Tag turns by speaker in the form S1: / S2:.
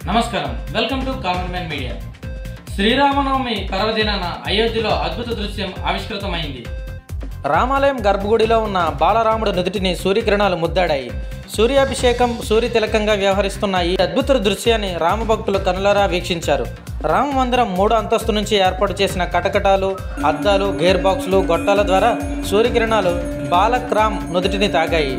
S1: నమస్కారం, welcome to common man media. Sriramanavami పర్వదినాన అయోధ్యలో అద్భుత దృశ్యం ఆవిష్కృతమైంది. రామాలయం గర్భగుడిలో ఉన్న బాలరాముడు నుదుటిని సూర్యకిరణాలు ముద్దాడాయి. సూర్యాభిషేకం, సూర్య తిలకంగా వ్యవహరిస్తున్న ఈ అద్భుత దృశ్యాన్ని రామభక్తులు కనులారా వీక్షించారు. రామ మందిరం 3వ అంతస్తు నుంచి ఏర్పాటు చేసిన కటకటాలు, అద్దాలు, గేర్ బాక్సులు, గొట్టాల ద్వారా సూర్యకిరణాలు బాలక్ రామ్ నుదుటిని తాగాయి.